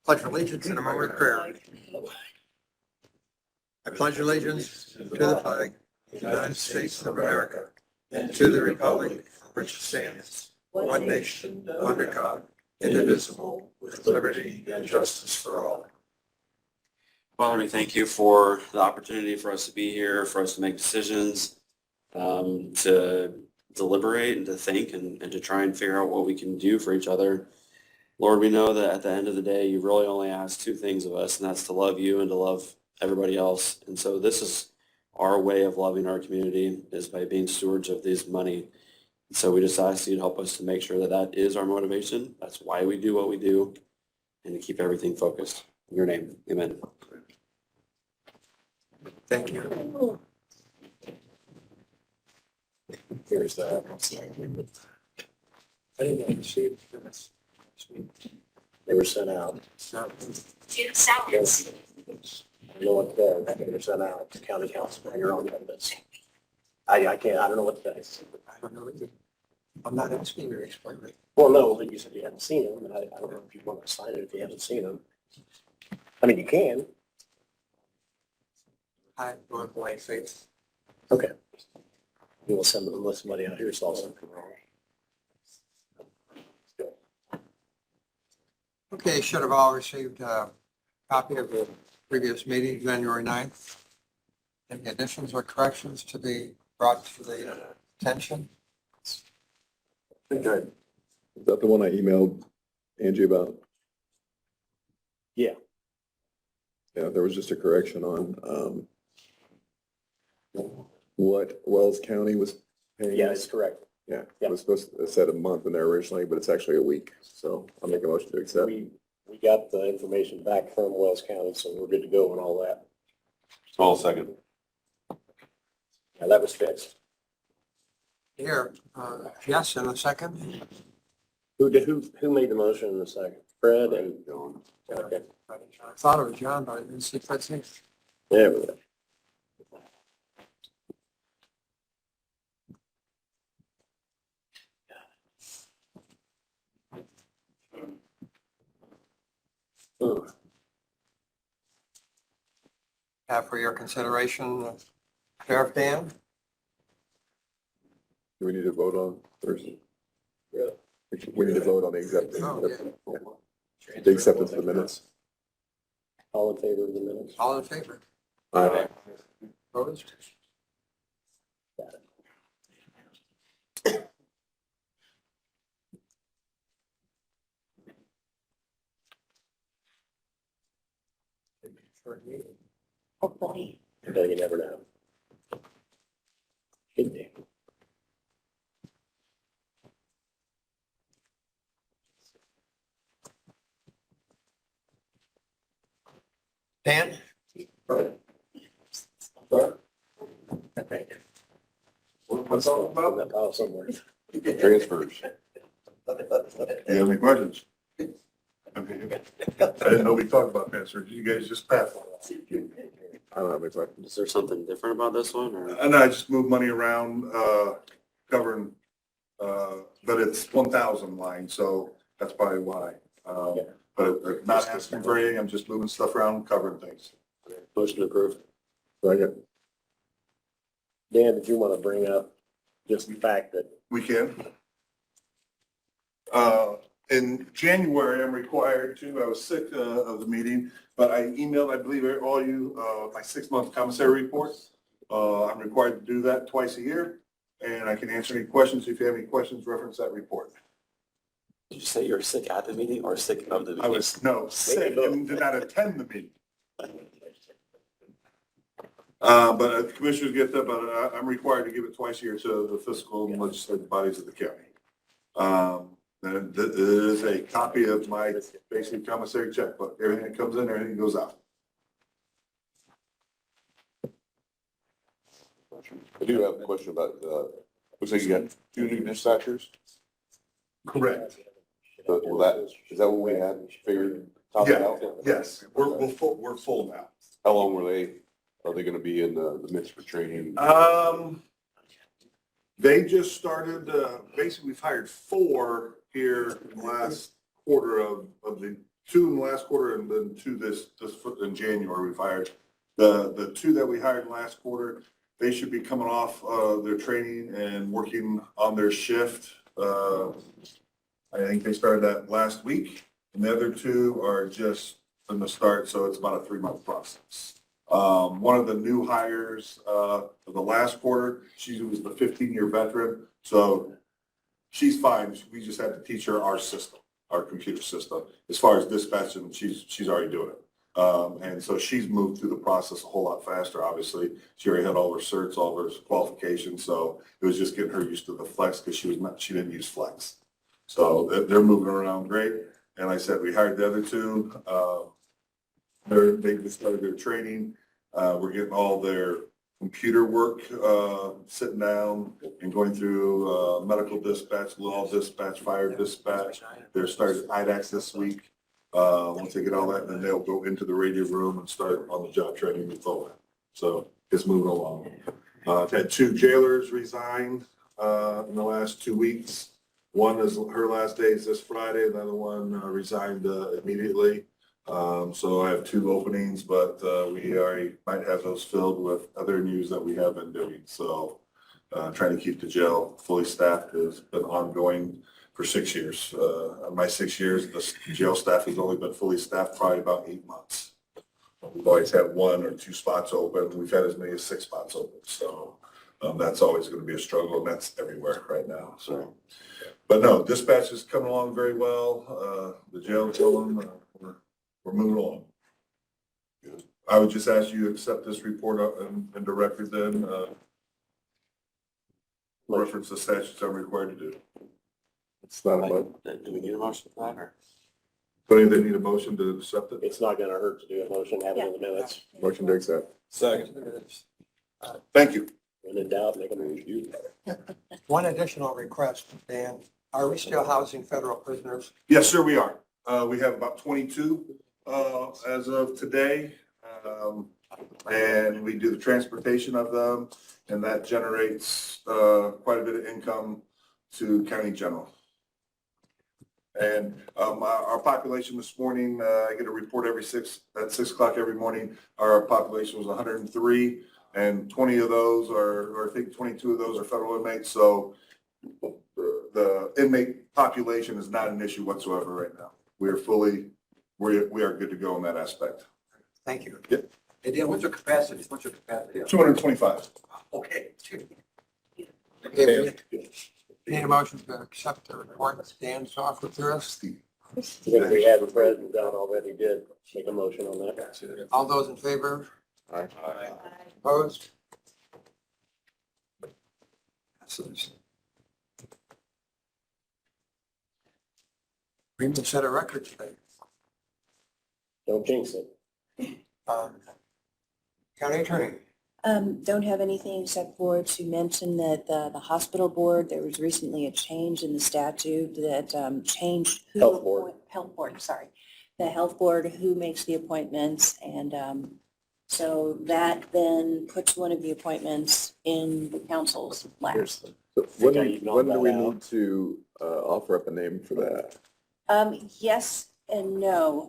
Pledge allegiance in a moment of prayer. I pledge allegiance to the flag of the United States of America and to the republic for which it stands, one nation, under God, indivisible, with liberty and justice for all. Father, we thank you for the opportunity for us to be here, for us to make decisions, to deliberate and to think and to try and figure out what we can do for each other. Lord, we know that at the end of the day, you really only ask two things of us, and that's to love you and to love everybody else. And so this is our way of loving our community, is by being stewards of this money. And so we just ask you to help us to make sure that that is our motivation. That's why we do what we do, and to keep everything focused. In your name, amen. Thank you. Here's that. I didn't see this. They were sent out. Yes. I don't know what they were sent out to county council. You're on this. I can't, I don't know what that is. I don't know either. I'm not asking you to explain it. Well, no, but you said you hadn't seen them, and I don't know if you want to sign it if you haven't seen them. I mean, you can. I don't blame faith. Okay. You will send them unless somebody out here saw something wrong. Okay, should have all received a copy of the previous meeting, January 9th. Any additions or corrections to be brought to the attention? Good. Is that the one I emailed Angie about? Yeah. Yeah, there was just a correction on what Wells County was paying. Yeah, that's correct. Yeah, Yeah. it was supposed to set a month in there originally, but it's actually a week. So I'll make a motion to accept. We got the information back from Wells County, so we're good to go and all that. All second. Yeah, that was fixed. Here, yes, in a second. Who made the motion in the second? Fred and John. Okay. I thought it was John, but I didn't see Fred's name. There we go. For your consideration, Sheriff Dan. Do we need to vote on first? Yeah. We need to vote on the acceptance. Oh, yeah. The acceptance of the minutes. All in favor of the minutes? All in favor? Aye. Opposed? Got it. Hopefully. Until you never know. Should be. Dan? What's all about? That pile somewhere. Transfers. You have any questions? Okay. I didn't know we talked about transfers. You guys just passed. I don't have any questions. Is there something different about this one, or? And I just moved money around, covering, but it's 1,000 line, so that's probably why. But I'm not asking for anything. I'm just moving stuff around, covering things. Motion approved. Second. Dan, did you want to bring up just the fact that We can. In January, I'm required to, I was sick of the meeting, but I emailed, I believe, all you, my 6-month commissary report. I'm required to do that twice a year, and I can answer any questions. If you have any questions, reference that report. Did you say you were sick at the meeting or sick of the meeting? I was, no, sick and did not attend the meeting. But the commissioners get that, but I'm required to give it twice a year to the fiscal and legislative bodies of the county. And this is a copy of my basic commissary checkbook. Everything that comes in, everything goes out. I do have a question about, looks like you got 2 new dispatchers. Correct. But will that, is that what we had figured? top it out? Yes, we're full now. How long are they gonna be in the mix for training? They just started, basically we've hired 4 here in the last quarter of the two in the last quarter and then two this in January we've hired. The two that we hired last quarter, they should be coming off their training and working on their shift. I think they started that last week, and the other two are just from the start, so it's about a 3-month process. One of the new hires of the last quarter, she was the 15-year veteran, so she's fine. We just had to teach her our system, our computer system. As far as dispatching, she's already doing it. And so she's moved through the process a whole lot faster, obviously. She already had all her certs, all her qualifications, so it was just getting her used to the Flex because she didn't use Flex. So they're moving around great. And like I said, we hired the other two. They just started their training. We're getting all their computer work, sitting down and going through medical dispatch, law dispatch, fire dispatch. They're starting IDAX this week. Once they get all that, then they'll go into the radio room and start on the job training with all that. So it's moving along. I've had 2 jailers resign in the last 2 weeks. One is her last day is this Friday. The other one resigned immediately. So I have 2 openings, but we already might have those filled with other news that we have been doing. So trying to keep the jail fully staffed has been ongoing for 6 years. My 6 years, the jail staff has only been fully staffed probably about 8 months. We've always had 1 or 2 spots open. We've had as many as 6 spots open. So that's always going to be a struggle, and that's everywhere right now. So, but no, dispatch is coming along very well. The jail is going, we're moving along. I would just ask you to accept this report into record then, reference the statutes I'm required to do. It's not a vote. Do we need a motion for that, or? So they need a motion to accept it? It's not gonna hurt to do a motion, have it in the minutes. Motion to accept. Second. Thank you. When in doubt, make a motion. One additional request, Dan. Are we still housing federal prisoners? Yes, sir, we are. We have about 22 as of today. And we do the transportation of them, and that generates quite a bit of income to county general. And our population this morning, I get a report at 6 o'clock every morning. Our population was 103, and 20 of those or I think 22 of those are federal inmates. So the inmate population is not an issue whatsoever right now. We are good to go in that aspect. Thank you. Yep. And Dan, what's your capacity? 225. Okay. Okay, we need a motion to accept the report that Dan's offered to us. I think we have a president down already did make a motion on that. All those in favor? Aye. Opposed? Passes. We even set a record today. Don't jinx it. County Attorney. Don't have anything except for to mention that the hospital board, there was recently a change in the statute that changed who. Health board. Health board, sorry. The health board, who makes the appointments, and so that then puts one of the appointments in the council's laps. So Think I even when do know we that out. need to offer up a name for that? Yes and no.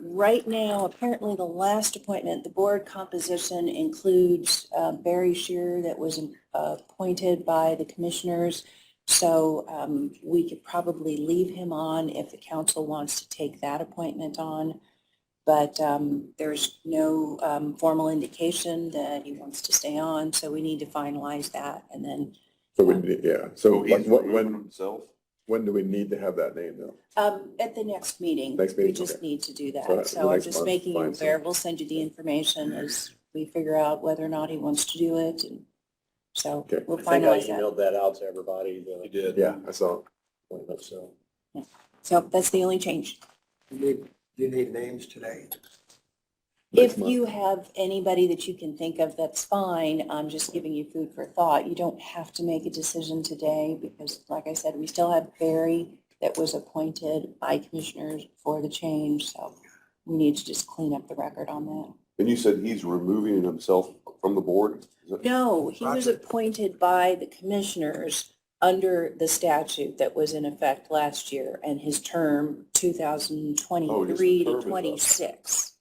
Right now, apparently the last appointment, the board composition includes Barry Shearer that was appointed by the commissioners. So we could probably leave him on if the council wants to take that appointment on. But there's no formal indication that he wants to stay on. So we need to finalize that and then. So we need, yeah, so He's removing when himself. do we need to have that name though? At the next meeting. Next meeting, We just okay. need to do So that. the So I'm next just month, making you fine, so- aware. We'll send you the information as we figure out whether or not he wants to do it. And so Okay. we'll I think I finalize that. emailed that out to everybody. You did. Yeah, I saw. So So that's the only change. Do you need names today? Next If month. you have anybody that you can think of, that's fine. I'm just giving you food for thought. You don't have to make a decision today because, like I said, we still have Barry that was appointed by commissioners for the change. So we need to just clean up the record on that. And you said he's removing himself from the board? Is that- No, he was Roger. appointed by the commissioners under the statute that was in effect last year, and his term 2023 to term is up. 26.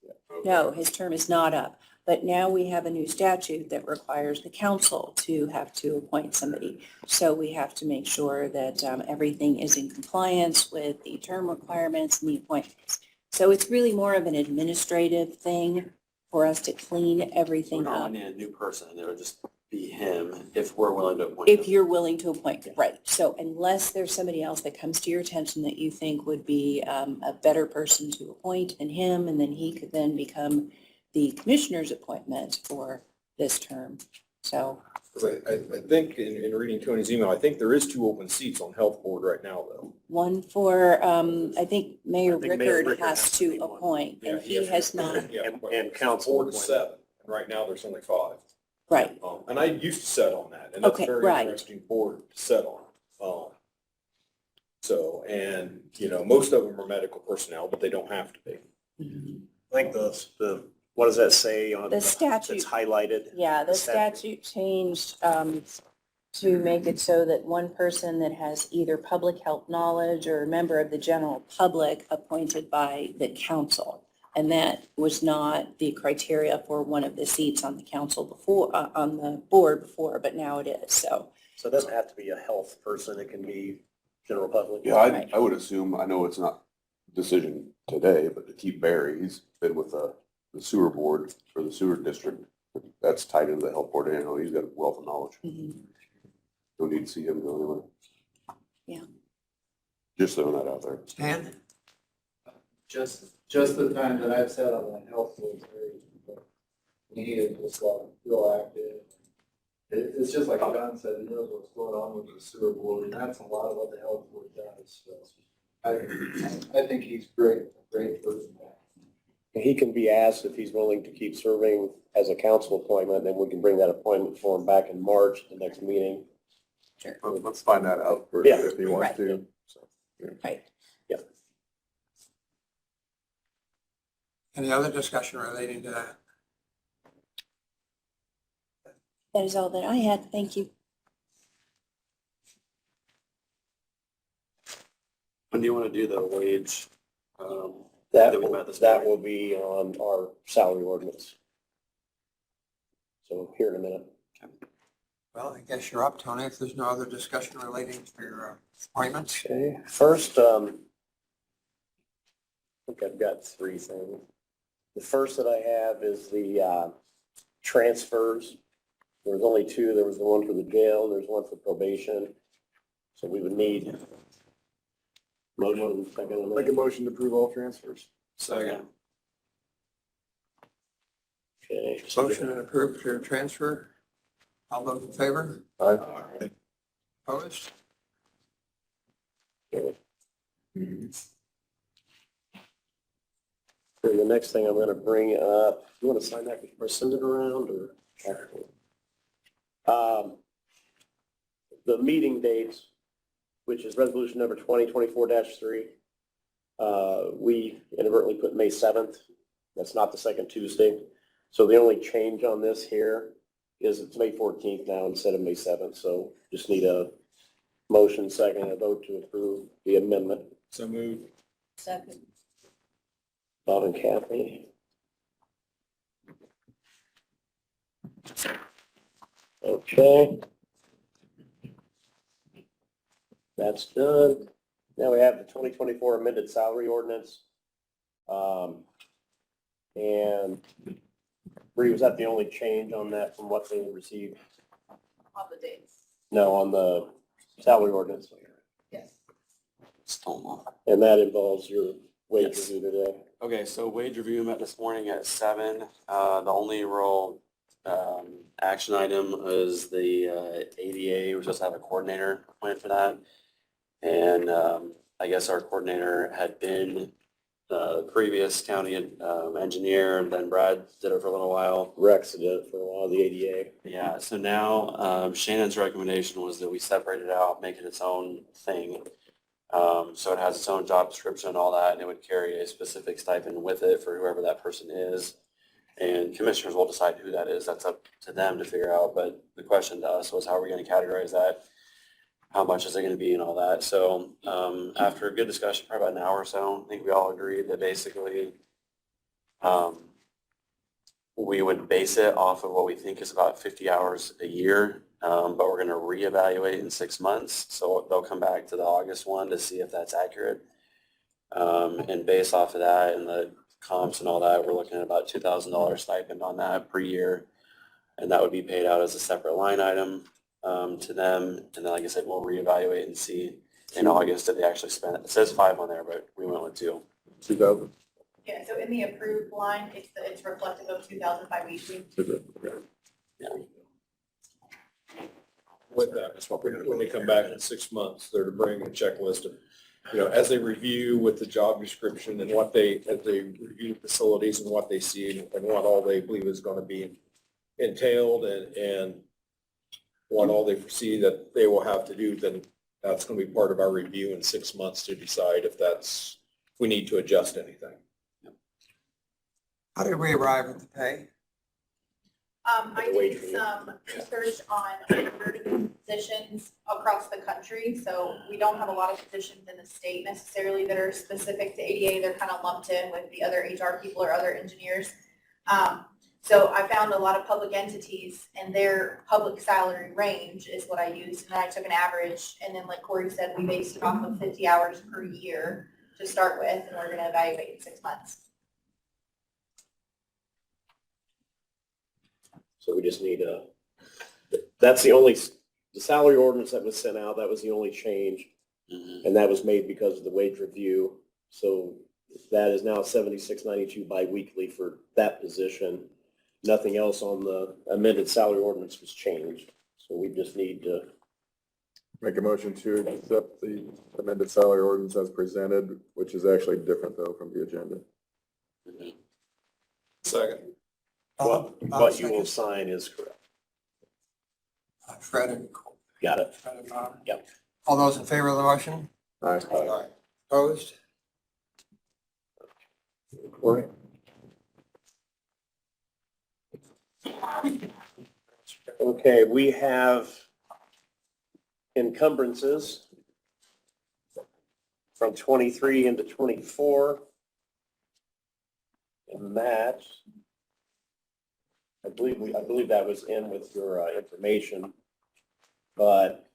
No, his term is not up. But now we have a new statute that requires the council to have to appoint somebody. So we have to make sure that everything is in compliance with the term requirements and the appointments. So it's really more of an administrative thing for us to clean We everything don't up. need a new person. It would just be him if we're willing to appoint him. If you're willing to appoint, right. So unless there's somebody else that comes to your attention that you think would be a better person to appoint than him, and then he could then become the commissioner's appointment for this term. So, I think in reading Tony's email, I think there is 2 open seats on health board right now, though. one for, I think Mayor I think Mayor Rickard Rickard has has to be to one. appoint, and he has not, Yeah, And council Board is appointment. 7, and right now there's only 5. right. And I used to sit on that, and that's a Okay, very right. interesting board to sit on. So, and, most of them are medical personnel, but they don't have to be. I think what does that say on? The statute. It's highlighted. Yeah, the The statute. statute changed to make it so that one person that has either public health knowledge or a member of the general public appointed by the council. And that was not the criteria for one of the seats on the council before, on the board before, but now it is, so. So it doesn't have to be a health person. It can be general public. Yeah, I would assume, I know it's not decision today, but to keep Barry, he's been with the sewer board for the sewer district. That's tied into the health board, and he's got a wealth of knowledge. Mhm. Don't need to see him go anywhere. Yeah. Just throwing that out there. Stan? Just the time that I've sat on that health board, he is just real active. It's just like John said, he knows what's going on with the sewer board, and that's a lot of what the health board does, so. I think he's great, a great person. He can be asked if he's willing to keep serving as a council appointment, then we can bring that appointment for him back in March, at the next meeting. Let's find that out first, Yeah. if he wants Right. to. Right. Any other discussion relating to that? That is all that I had. Thank you. When do you want to do the wage? That That we will, met this that morning. will be on our salary ordinance. So here in a minute. Well, I guess you're up, Tony, if there's no other discussion relating to your appointments. Okay, first, I think I've got 3 things. The first that I have is the transfers. There was only 2. There was the one for the jail, there's one for probation. So we would need motion, second. on that. Make a motion to approve all transfers. Second. Okay. Motion and approved your transfer. All those in favor? Aye. Opposed? And the next thing I'm going to bring up, you want to sign that before I send it around or? The meeting dates, which is resolution number 2024-3. We inadvertently put May 7th. That's not the second Tuesday. So the only change on this here is it's May 14th now instead of May 7th. So just need a motion, second, and a vote to approve the amendment. So moved. Second. Bob and Kathy. Okay. That's done. Now we have the 2024 amended salary ordinance. And Bree, was that the only change on that from what they received? On the dates, No, on the salary ordinance. yes. Stonewall. And that involves your wage Yes. review today. Okay, so wage review met this morning at 7. The only real action item is the ADA. We're supposed to have a coordinator appointed for that. And I guess our coordinator had been the previous county engineer, and then Brad did it for a little while. Rex did it for a while, the ADA. Yeah, so now Shannon's recommendation was that we separate it out, make it its own thing. So it has its own job description and all that, and it would carry a specific stipend with it for whoever that person is. And commissioners will decide who that is. That's up to them to figure out. But the question to us was, how are we going to categorize that? how much is it going to be and all that. So after a good discussion, probably about an hour or so, I think we all agreed that basically we would base it off of what we think is about 50 hours a year, but we're going to reevaluate in 6 months. So they'll come back to the August one to see if that's accurate. And based off of that and the comps and all that, we're looking at about $2,000 stipend on that per year. And that would be paid out as a separate line item to them. And then, like I said, we'll reevaluate and see in August if they actually spend it. It says 5 on there, but we went with 2. 2,000. Yeah, so in the approved line, it's reflective of 2,000 biweekly. Yeah. With that, when they come back in 6 months, they're to bring a checklist of, as they review with the job description and as they review facilities and what they see and what all they believe is going to be entailed and what all they foresee that they will have to do, then that's going to be part of our review in 6 months to decide if we need to adjust anything. How did we arrive at the pay? I did some research on positions across the country. So we don't have a lot of positions in the state necessarily that are specific to ADA. They're kind of lumped in with the other HR people or other engineers. So I found a lot of public entities and their public salary range is what I used. And then I took an average. And then like Corey said, we based it off of 50 hours per year to start with. And we're going to evaluate in 6 months. So we just need that's the salary ordinance that was sent out, that was the only change. And that was made because of the wage review. So that is now $76.92 biweekly for that position. Nothing else on the amended salary ordinance was changed. So we just need to. Make a motion to accept the amended salary ordinance as presented, which is actually different though from the agenda. Second. What you will sign is correct. Fred and Got it. Fred and Bob? Yep. All those in favor of the motion? Aye. Opposed? Corey? Okay, we have encumbrances from 23 into 24. And that, I believe that was in with your information, but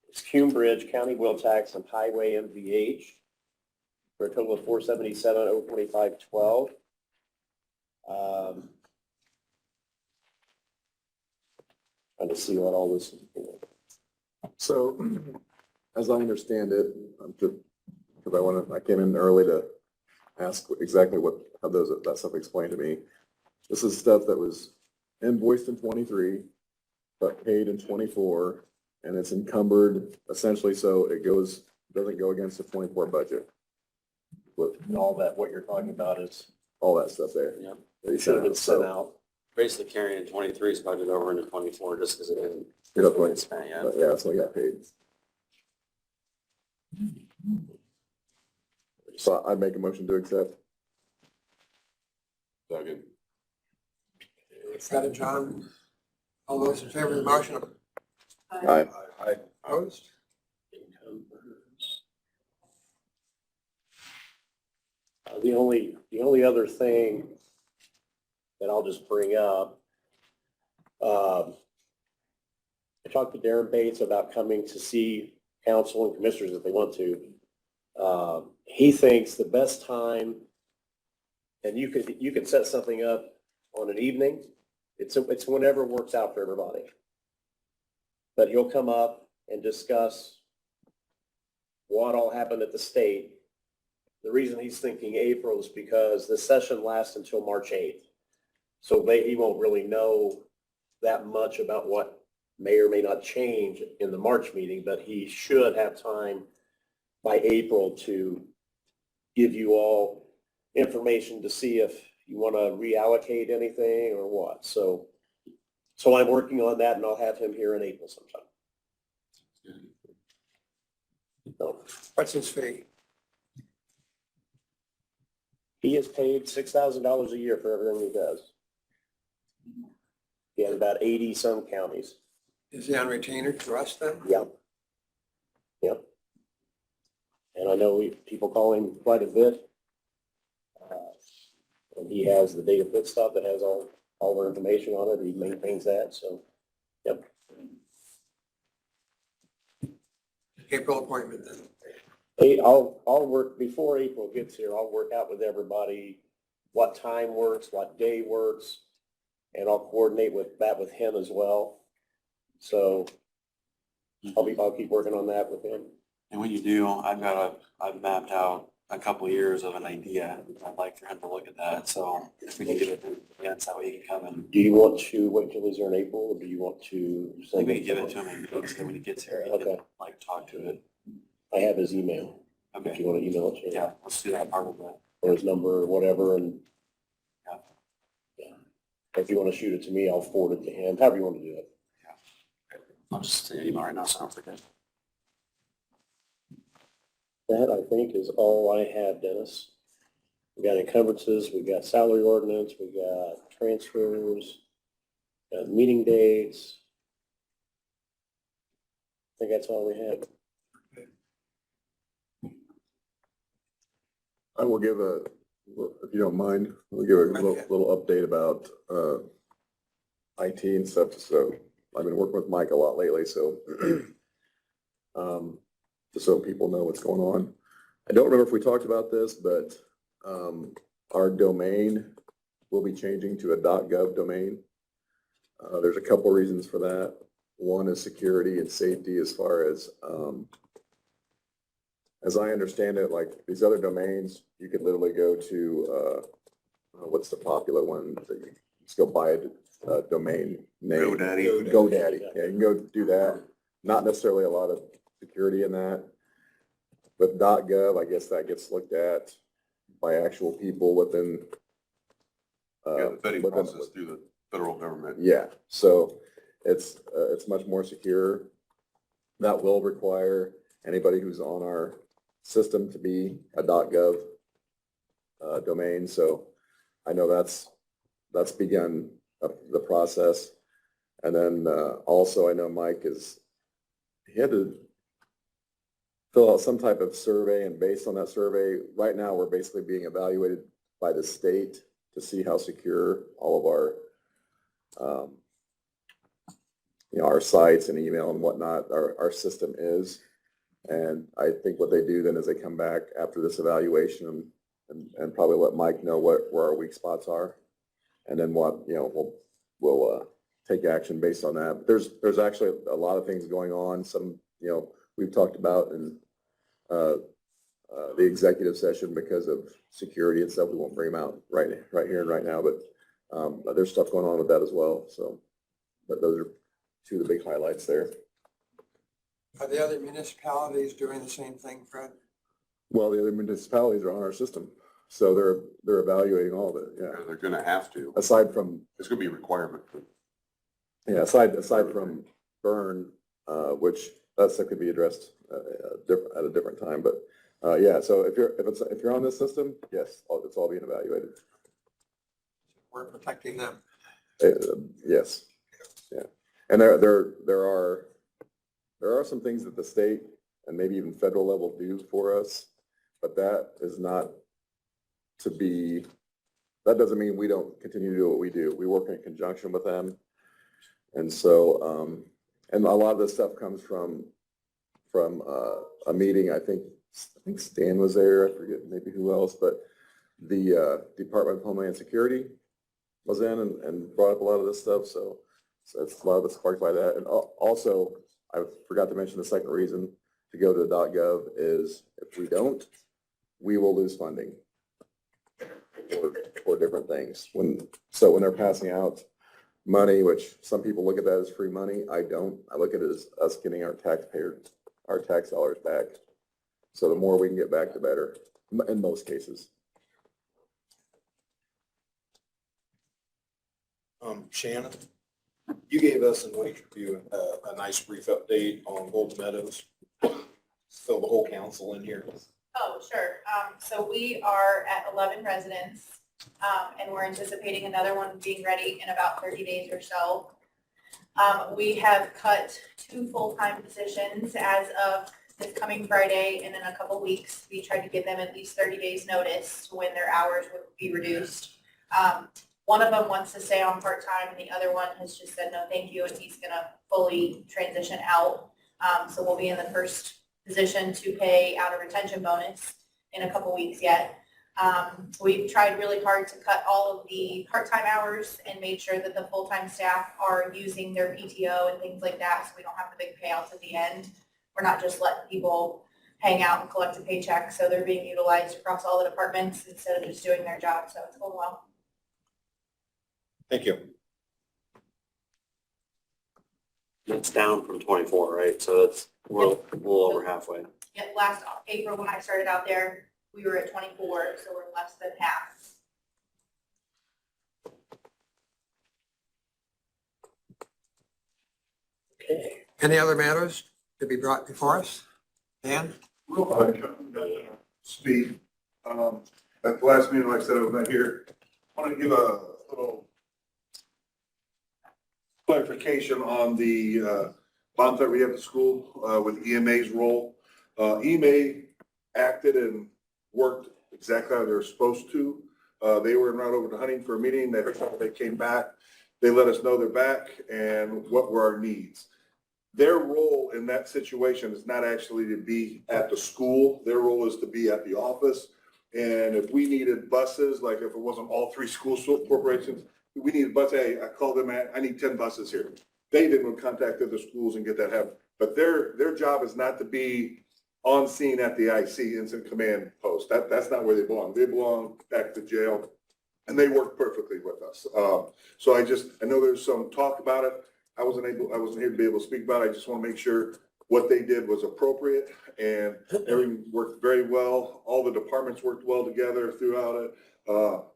it's Cume Bridge, County Wheel Tax, and Highway MVH for a total of $477,025.12. Trying to see what all this is. So, as I understand it, because I came in early to ask exactly how that stuff explained to me. This is stuff that was invoiced in 23, but paid in 24, and it's encumbered essentially so it doesn't go against the 24 budget. With And all that, what you're talking about is, all that stuff there. Yep. that you should have been So, sent out. Basically carrying 23's budget over into 24 just because it didn't You're not going get spent yet. But yeah, so I got paid. So I'd make a motion to accept. Second. Fred and John? All those in favor of the motion? Aye. Opposed? The only other thing that I'll just bring up, I talked to Darren Bates about coming to see council and commissioners if they want to. He thinks the best time, and you could set something up on an evening. It's whenever works out for everybody. But he'll come up and discuss what all happened at the state. The reason he's thinking April is because the session lasts until March 8th. So he won't really know that much about what may or may not change in the March meeting, but he should have time by April to give you all information to see if you want to reallocate anything or what. So I'm working on that, and I'll have him here in April sometime. So What's his fee? he is paid $6,000 a year for everything he does. He has about 80 some counties. Is he on retainer to us then? Yeah. I know people call him quite a bit. And he has the data fit stuff that has all our information on it. He maintains that, so, yep. April appointment then. Hey, I'll work, before April gets here, I'll work out with everybody what time works, what day works, and I'll coordinate with him as well. So I'll keep working on that with him. And when you do, I've mapped out a couple years of an idea. I'd like for him to look at that. So if we can get it, yeah, that way he can come and Do you want to wait till he's there in April, or do you want to? I think we can give it to him and when he gets here, he can Okay. like talk to it. I have his email, if Okay. you want to email it to him. Yeah, let's do that part of that. Or his number or whatever, and. Yeah. Yeah. If you want to shoot it to me, I'll forward it to him, however you want to do it. I'll just send an email right now so I don't forget. That, I think, is all I have, Dennis. We got encumbrances, we got salary ordinance, we got transfers, got meeting dates. I think that's all we have. I will give if you don't mind, we'll give a little update about IT and stuff. So I've been working with Mike a lot lately, so just so people know what's going on. I don't remember if we talked about this, but our domain will be changing to a .gov domain. There's a couple reasons for that. One is security and safety as far as I understand it, like these other domains, you could literally go to, what's the popular one? That you just go buy a domain name. GoDaddy. Yeah, you can go do that. Not necessarily a lot of security in that. With .gov, I guess that gets looked at by actual people within. The vetting within- process through the federal government. Yeah, so it's much more secure. That will require anybody who's on our system to be a .gov domain. So I know that's begun the process. And then also I know Mike he had to fill out some type of survey, and based on that survey, right now we're basically being evaluated by the state to see how secure all of our our sites and email and whatnot, our system is. And I think what they do then is they come back after this evaluation and probably let Mike know where our weak spots are. And then we'll take action based on that. But there's actually a lot of things going on. Some, we've talked about in the executive session because of security and stuff. We won't bring them out right here and right now, but there's stuff going on with that as well. So, but those are two of the big highlights there. Are the other municipalities doing the same thing, Fred? Well, the other municipalities are on our system, so they're evaluating all of it. Yeah. They're gonna have to. Aside from It's gonna be a requirement. aside from burn, which that stuff could be addressed at a different time. But yeah, so if you're on this system, yes, it's all being evaluated. We're protecting them. Yes, yeah, and there are some things that the state and maybe even federal level do for us, but that is not to be. That doesn't mean we don't continue to do what we do. We work in conjunction with them, and so and a lot of this stuff comes from a meeting. I think Stan was there. I forget maybe who else, but the Department of Homeland Security was in and brought up a lot of this stuff. So it's a lot of it's sparked by that. And also, I forgot to mention the second reason to go to .gov is if we don't, we will lose funding for different things. When they're passing out money, which some people look at that as free money, I don't. I look at it as us getting our tax dollars back. So the more we can get back, the better, in most cases. Shannon, you gave us in Lakeview a nice brief update on Golden Meadows. Fill the whole council in here. Oh, sure. So we are at 11 residents, and we're anticipating another one being ready in about 30 days or so. We have cut 2 full-time positions as of this coming Friday and in a couple weeks. We tried to give them at least 30 days notice to when their hours would be reduced. One of them wants to stay on part-time and the other one has just said no thank you and he's gonna fully transition out. So we'll be in the first position to pay out a retention bonus in a couple weeks yet. We've tried really hard to cut all of the part-time hours and made sure that the full-time staff are using their PTO and things like that, so we don't have the big payouts at the end. We're not just letting people hang out and collect a paycheck, so they're being utilized across all the departments instead of just doing their job, so it's going well. Thank you. It's down from 24, right? So it's we're a little over halfway. Yeah, last April when I started out there, we were at 24, so we're less than half. Okay. Any other matters to be brought before us? Dan? Real quick, speed. At the last meeting, like I said, I was not here. I want to give a little clarification on the bump that we have at school with EMA's role. EMA acted and worked exactly how they were supposed to. They were not over to Hunting for a meeting. They came back. They let us know they're back and what were our needs. Their role in that situation is not actually to be at the school. Their role is to be at the office. And if we needed buses, like if it wasn't all three school corporations, we needed buses. Hey, I called them I need 10 buses here. They didn't contact other schools and get that happen. But their job is not to be on scene at the IC, Incident Command Post. That's not where they belong. They belong back at the jail, and they work perfectly with us. So I know there's some talk about it. I wasn't here to be able to speak about it. I just want to make sure what they did was appropriate, and everything worked very well. All the departments worked well together throughout it.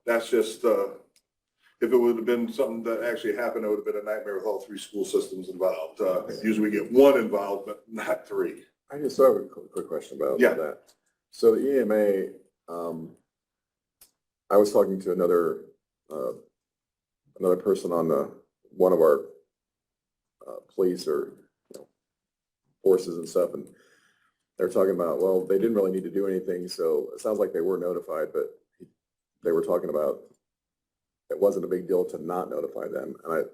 That's just, if it would have been something that actually happened, it would have been a nightmare with all three school systems involved. Usually we get one involved, but not three. I just have a quick question about Yeah. that. So the EMA, I was talking to another person on one of our police or forces and stuff, and they're talking about, well, they didn't really need to do anything, so it sounds like they were notified, but they were talking about it wasn't a big deal to not notify them. And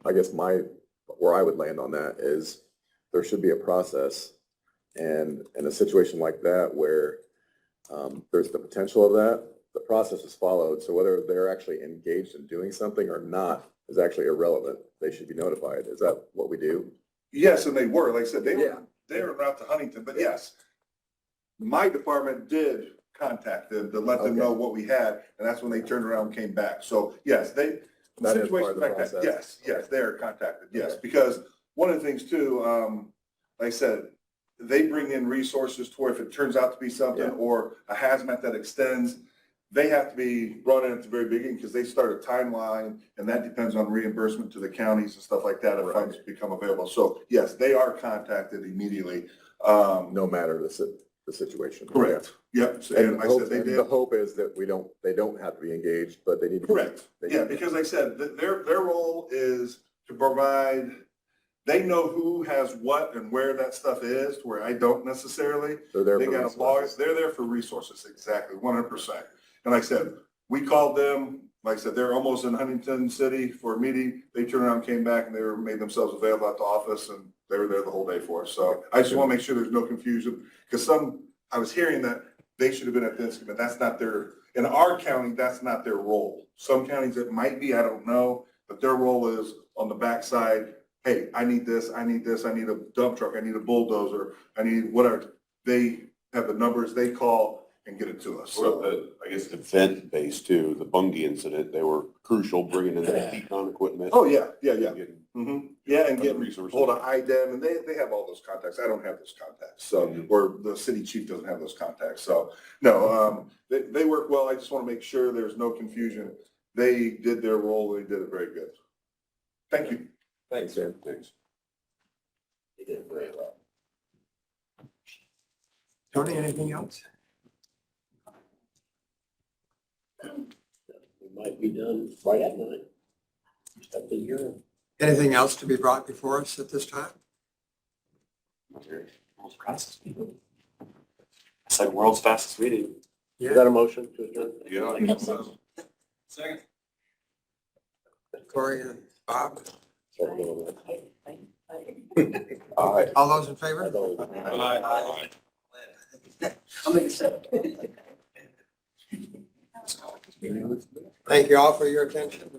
I guess where I would land on that is there should be a process. And in a situation like that where there's the potential of that, the process is followed. So whether they're actually engaged in doing something or not is actually irrelevant. They should be notified. Is that what we do? Yes, and they were, like I said, they Yeah. were out to Huntington, but yes, my department did contact them to let them know what we had, and that's when they turned around and came back. So yes, That is part of the process. yes, they are contacted, yes, Okay. because one of the things too, like I said, they bring in resources to where if it turns out to be something Yeah. or a hazmat that extends, they have to be brought in at the very beginning because they start a timeline, and that depends on reimbursement to the counties and stuff like that if Right. funds become available. So yes, they are contacted immediately. No matter the situation. Correct. Yep. Yeah. And And like I said, they the did. hope is that they don't have to be engaged, but they need to. Correct. Yeah, because like I said, their role is to provide, they know who has what and where that stuff is, where I don't necessarily. They're there They for got a resources. log, they're there for resources, exactly, 100%. And like I said, we called them, like I said, they're almost in Huntington City for a meeting. They turned around, came back, and made themselves available at the office, and they were there the whole day for us. So I just want to make sure there's no confusion, because I was hearing that they should have been at the incident, but that's not in our county, that's not their role. Some counties it might be, I don't know, but their role is on the backside. Hey, I need this, I need this, I need a dump truck, I need a bulldozer, I need whatever. They have the numbers, they call and get it to us. Well, So, I guess event based too, the Bungie incident, they were crucial bringing in that decon equipment. oh, yeah. Getting Yeah, and other getting resources. hold of IDEM, and they have all those contacts. I don't have those contacts. So, or the city chief doesn't have those contacts. So, no, they work well. I just want to make sure there's no confusion. They did their role. They did it very good. Thank you. Thanks, Dan. Thanks. They did very well. Tony, anything else? We might be done right at 9. Just up to your. Anything else to be brought before us at this time? Not here. It's like world's fastest meeting. Is that a motion to adjourn? Yeah. I guess so. Second. Corey and Bob, All right. all those in favor? Thank you all for your attention.